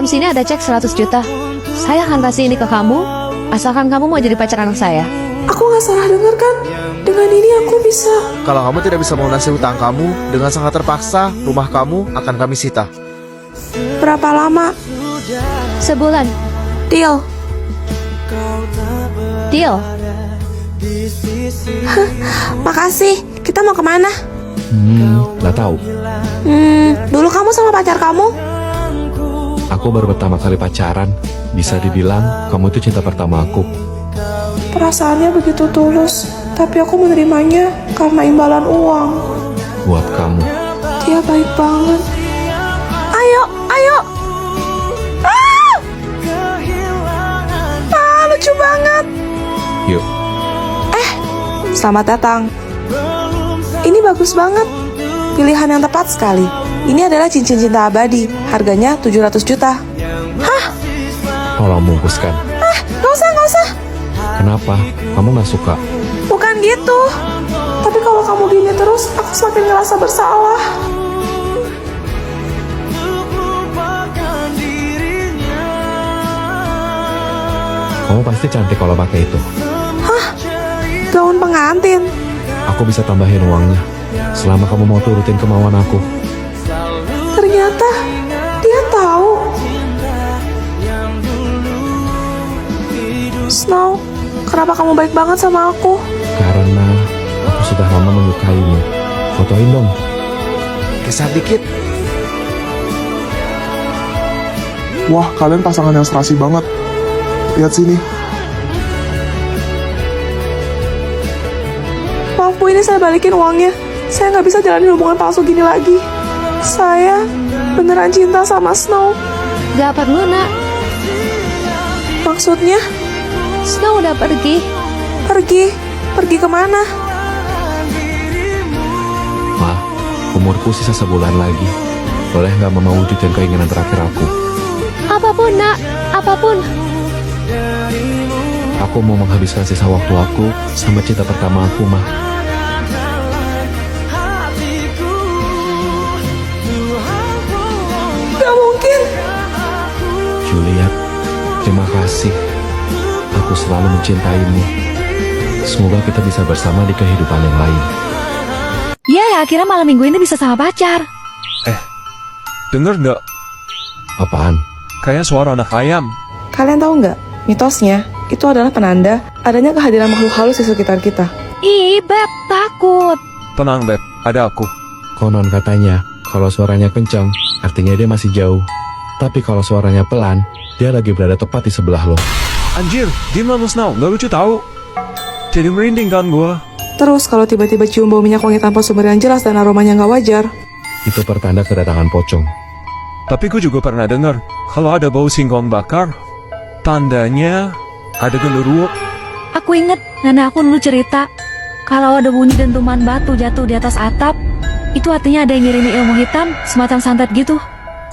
sini ada cek 100 juta. Saya akan kasih ini ke kamu, asalkan kamu mau jadi pacar anak saya. Aku gak salah dengar kan? Dengan ini aku bisa. Kalau kamu tidak bisa melunasi hutang kamu, dengan sangat terpaksa, rumah kamu akan kami sita. Berapa lama? Sebulan. Deal. Deal. Makasih. Kita mau kemana? Gak tahu. Dulu kamu sama pacar kamu? Aku baru pertama kali pacaran. Bisa dibilang kamu itu cinta pertama aku. Perasaannya begitu tulus, tapi aku menerimanya karena imbalan uang. Buat kamu. Dia baik banget. Ayo, ayo. Lucu banget. Yuk. Selamat datang. Ini bagus banget. Pilihan yang tepat sekali. Ini adalah cincin cinta abadi. Harganya 700 juta. Hah? Tolong bungkuskan. Gak usah, gak usah. Kenapa? Kamu gak suka? Bukan gitu. Tapi kalau kamu gini terus, aku semakin ngerasa bersalah. Kamu pasti cantik kalau pakai itu. Gaun pengantin. Aku bisa tambahin uangnya selama kamu mau turutin kemauan aku. Ternyata dia tahu. Snow, kenapa kamu baik banget sama aku? Karena aku sudah lama menyukaimu. Fotoin dong. Geser dikit. Wah, kalian pasangan yang serasi banget. Lihat sini. Maaf Bu, ini saya balikin uangnya. Saya nggak bisa jalanin hubungan palsu gini lagi. Saya beneran cinta sama Snow. Gak perlu, nak. Maksudnya? Snow udah pergi. Pergi? Pergi kemana? Ma, umurku sisa sebulan lagi. Boleh nggak Mama wujudin keinginan terakhir aku? Apapun, nak. Apapun. Aku mau menghabiskan sisa waktu aku sama cinta pertama aku, Ma. Gak mungkin. Juliet, terima kasih. Aku selalu mencintaimu. Semoga kita bisa bersama di kehidupan yang lain. Ya, akhirnya malam minggu ini bisa sama pacar. Dengar nggak? Apaan? Kayak suara anak ayam. Kalian tahu nggak? Mitosnya, itu adalah penanda adanya kehadiran makhluk halus di sekitar kita. Ih, Beb, takut. Tenang, Beb. Ada aku. Konon katanya, kalau suaranya kencang, artinya dia masih jauh. Tapi kalau suaranya pelan, dia lagi berada tepat di sebelah lo. Anjir, diam lah lu, Snow. Nggak lucu tahu. Jadi merinding kan gua. Terus kalau tiba-tiba cium bau minyak wangi tanpa sumber yang jelas dan aromanya nggak wajar. Itu pertanda kedatangan pocong. Tapi gue juga pernah dengar kalau ada bau singkong bakar, tandanya ada genderuwo. Aku inget, nenek aku dulu cerita, kalau ada bunyi dentuman batu jatuh di atas atap, itu artinya ada yang ngirimi ilmu hitam, semacam santet gitu.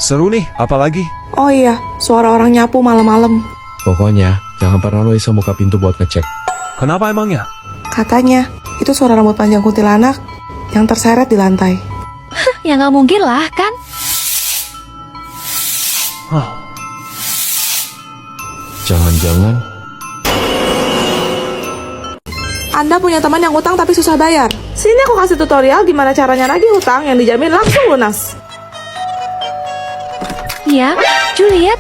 Seru nih, apalagi? Oh iya, suara orang nyapu malam-malam. Pokoknya, jangan pernah lo iseng buka pintu buat ngecek. Kenapa emangnya? Katanya, itu suara rambut panjang kuntilanak yang terseret di lantai. Ya nggak mungkin lah, kan? Jangan-jangan Anda punya teman yang utang tapi susah bayar. Sini aku kasih tutorial gimana caranya nagih hutang yang dijamin langsung lunas. Ya, Juliet.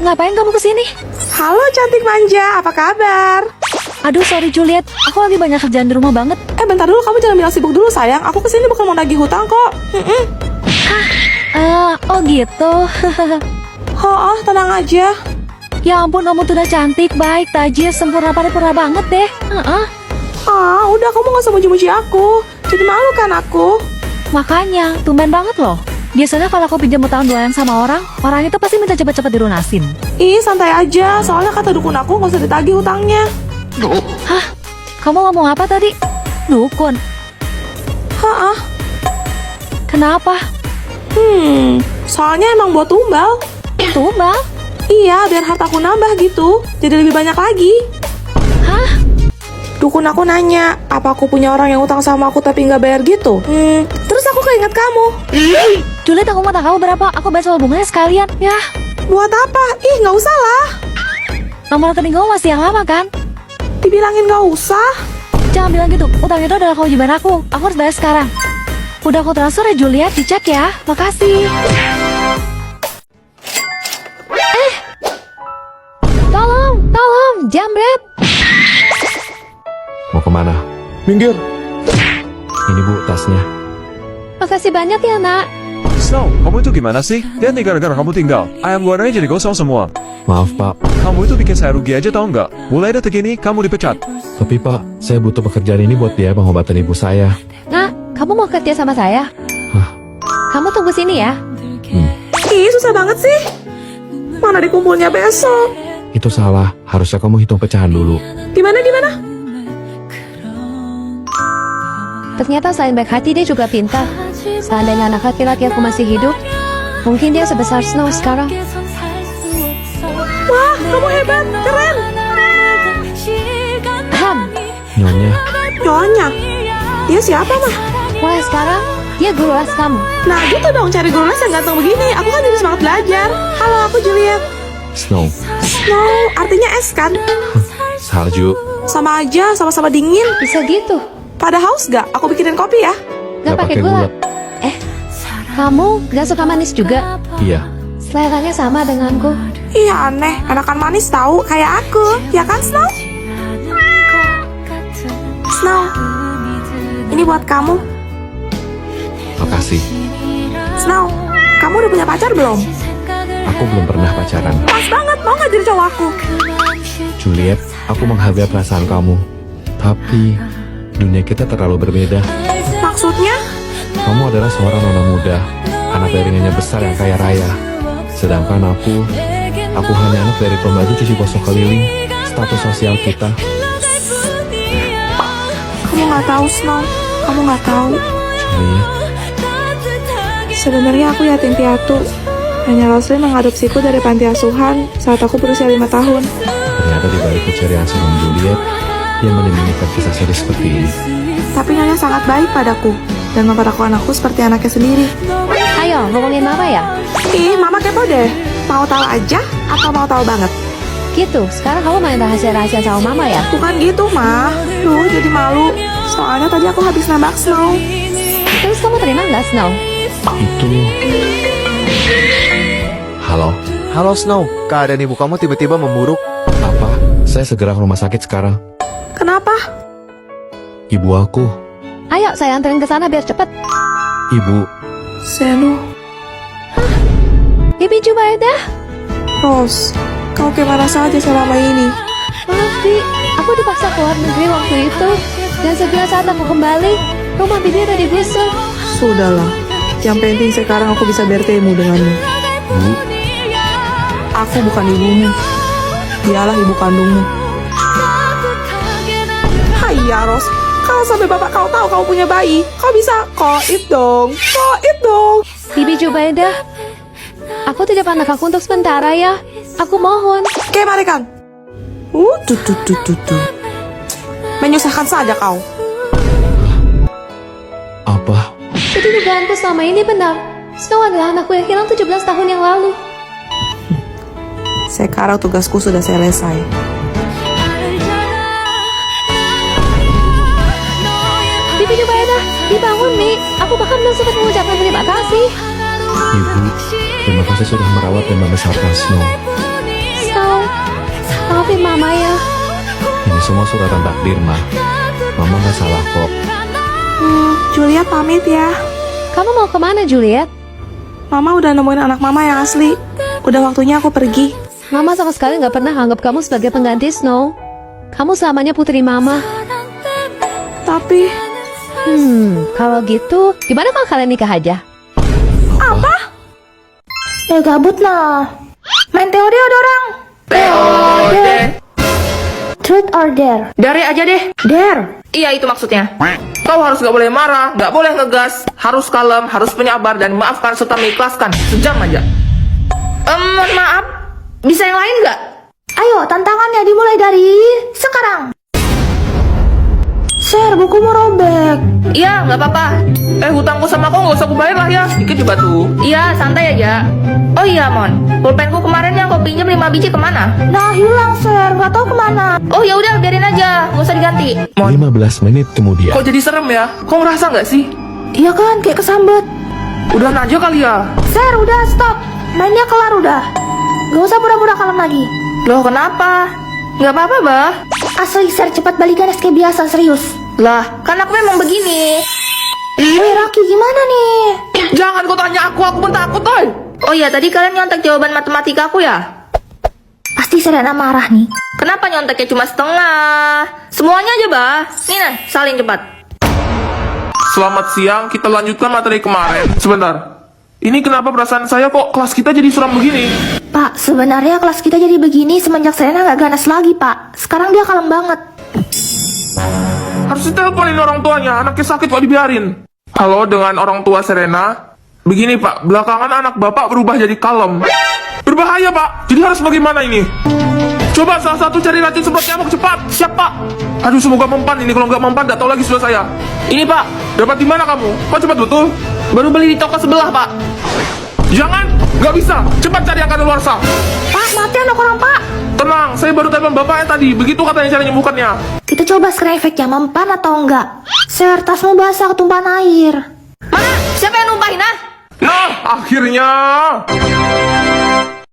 Ngapain kamu kesini? Halo cantik manja, apa kabar? Aduh, sorry Juliet. Aku lagi banyak kerjaan di rumah banget. Bentar dulu, kamu jangan bilang sibuk dulu sayang. Aku kesini bukan mau nagih hutang kok. Oh gitu. Oh, tenang aja. Ya ampun, kamu tuh udah cantik, baik, tajir, sempurna, paripurna banget deh. Udah kamu gak usah muji-muji aku. Jadi malu kan aku. Makanya, tumben banget loh. Biasanya kalau aku pinjam utang doang sama orang itu pasti minta cepet-cepet dilunasin. Ih, santai aja. Soalnya kata dukun aku gak usah ditagih hutangnya. Hah? Kamu ngomong apa tadi? Dukun? Kenapa? Soalnya emang buat tumbal. Tumbal? Iya, biar hartaku nambah gitu. Jadi lebih banyak lagi. Hah? Dukun aku nanya, apa aku punya orang yang utang sama aku tapi nggak bayar gitu? Terus aku keinget kamu. Juliet, aku mau tahu berapa. Aku bayar soal bunganya sekalian. Ya. Buat apa? Ih, nggak usah lah. Nomor rekening kamu masih yang lama kan? Dibilangin nggak usah. Jangan bilang gitu, utang itu adalah kewajiban aku. Aku harus bayar sekarang. Udah aku transfer ya Juliet, dicek ya. Makasih. Tolong, jambret. Mau kemana? Minggir. Ini Bu, tasnya. Makasih banyak ya nak. Snow, kamu itu gimana sih? Lihat nih gara-gara kamu tinggal. Ayam gorengnya jadi gosong semua. Maaf Pak, Kamu itu bikin saya rugi aja tau nggak? Mulai detik ini kamu dipecat. tapi Pak, saya butuh pekerjaan ini buat biaya pengobatan ibu saya. Nak, kamu mau kerja sama saya? Hah? Kamu tunggu sini ya. Ih, susah banget sih. Mana dikumpulnya besok? Itu salah, harusnya kamu hitung pecahan dulu. Gimana? Ternyata selain baik hati dia juga pintar. Seandainya anak laki-laki aku masih hidup, mungkin dia sebesar Snow sekarang. Wah, kamu hebat, keren. Nyonya, Nyonya, dia siapa mah? Wah sekarang dia guru les kamu. Nah gitu dong, cari guru les yang ganteng begini. Aku kan jadi semangat belajar. Halo, aku Juliet. Snow, Snow, artinya es kan? salju. Sama aja, sama-sama dingin. Bisa gitu? Pada haus gak? Aku bikinin kopi ya. Gak pakai gula. Kamu gak suka manis juga? Iya, Seleranya sama denganku. Iya aneh, enakan manis tahu kayak aku. Ya kan Snow? Snow, ini buat kamu. makasih. Snow, kamu udah punya pacar belum? Aku belum pernah pacaran. Pas banget, mau gak jadi cowok aku? Juliet, aku menghargai perasaan kamu. Tapi, dunia kita terlalu berbeda. Maksudnya? Kamu adalah seorang nona muda, anak dari nenek besar yang kaya raya. Sedangkan aku hanya anak dari pembantu cuci gosok keliling. Status sosial kita. Kamu gak tahu Snow, kamu gak tahu. Juliet, Sebenarnya aku yatim piatu. Hanya Roslyn mengadopsiku dari panti asuhan saat aku berusia 5 tahun. ternyata di balik keceriaan seorang Juliet yang menyembunyikan kisah sedih seperti ini. Tapi Nyonya sangat baik padaku dan memperlakukan aku seperti anaknya sendiri. Ayo ngomongin mama ya. Ih, Mama kepo deh. Mau tahu aja atau mau tahu banget? Gitu, sekarang kamu main rahasia-rahasia sama mama ya. Bukan gitu, Ma. Duh, jadi malu. Soalnya tadi aku habis nembak Snow. Terus kamu terima nggak Snow? Itu... Halo, Halo Snow, keadaan ibu kamu tiba-tiba memburuk. apa? Saya segera ke rumah sakit sekarang. Kenapa? Ibu aku, Ayo saya anterin ke sana biar cepet. ibu, Senu, Bibi Jubaida. Rose, kau kemana saja selama ini? Maaf Bi, aku dipaksa keluar negeri waktu itu. Dan segera saat aku kembali, rumah Bibi udah digusur. Sudahlah, yang penting sekarang aku bisa bertemu denganmu. Bu, Aku bukan ibumu. Dialah ibu kandungmu. Hai ya Ros, kalau sampai bapak kau tahu kau punya bayi, kau bisa koit dong. Bibi Jubaida, aku tidak pandang aku untuk sementara ya. Aku mohon. Oke, mari Kang. Tuh. Menyusahkan saja kau. apa? Jadi dugaanku selama ini benar. Snow adalah anakku yang hilang 17 tahun yang lalu. Sekarang tugasku sudah selesai. Bibi Jubaida, dibangun Mi. Aku bahkan belum sempat mengucapkan terima kasih. Ibu, terima kasih sudah merawat dan membesarkan Snow. Snow, maafin mama ya. Ini semua suratan takdir, Ma. Mama gak salah kok. Julia pamit ya. Kamu mau kemana Juliet? Mama udah nemuin anak mama yang asli. Udah waktunya aku pergi. Mama sama sekali nggak pernah anggap kamu sebagai pengganti Snow. Kamu selamanya putri mama. Tapi Kalau gitu, gimana kalau kalian nikah aja? Ya gabut lah. Main teori ada orang. Teori. Truth or dare? Dare aja deh. Dare. Iya itu maksudnya. Kau harus gak boleh marah, gak boleh ngegas, harus kalem, harus penyabar dan memaafkan serta mengikhlaskan. Sejam aja. Mohon maaf, bisa yang lain gak? Ayo tantangannya dimulai dari sekarang. Share bukumu robek. Iya, nggak apa-apa. Hutangku sama aku nggak usah aku bayar lah ya. Sedikit juga tuh. Iya, santai aja. Oh iya, Mon. Pulpenku kemarin yang kau pinjam 5 biji kemana? Nah, hilang, Sir. Nggak tahu kemana. Oh ya udah, biarin aja. Nggak usah diganti. Mon, 15 menit kemudian. kok jadi serem ya? Kau ngerasa nggak sih? Iya kan, kayak kesambet. Udah aja kali ya. Sir, udah stop. Mainnya kelar udah. Gak usah pura-pura kalem lagi. Loh, kenapa? Nggak apa-apa, Bah. Asli, Sir, cepat balikan kayak biasa, serius. Lah, kan aku memang begini. Woi, Raki, gimana nih? Jangan kau tanya aku pun takut, toy. Oh iya, tadi kalian nyontek jawaban matematika aku ya? Pasti Serena marah nih. Kenapa nyonteknya cuma setengah? Semuanya aja, Bah. Nih, nah, salin cepat. Selamat siang, kita lanjutkan materi kemarin. Sebentar. Ini kenapa perasaan saya kok kelas kita jadi suram begini? Pak, sebenarnya kelas kita jadi begini semenjak Serena gak ganas lagi, Pak. Sekarang dia kalem banget. Harus diteleponin orang tuanya, anaknya sakit kok dibiarin. Halo, dengan orang tua Serena. Begini Pak, belakangan anak Bapak berubah jadi kalem. Berbahaya Pak, jadi harus bagaimana ini? Coba salah satu cari racun semprot nyamuk cepat, siap Pak. Aduh, semoga mempan ini, kalau nggak mempan nggak tahu lagi sudah saya. Ini Pak, dapat di mana kamu? Kok cepat betul? Baru beli di toko sebelah, Pak. Jangan, nggak bisa, cepat cari yang kadaluarsa. Pak, mati anak orang, Pak. Tenang, saya baru telepon bapaknya tadi, begitu katanya cara nyembuhkannya. Kita coba sekarang efeknya mempan atau enggak. Sir, tasmu basah ketumpahan air. Mana? Siapa yang numpahin, ah? Nah, akhirnya.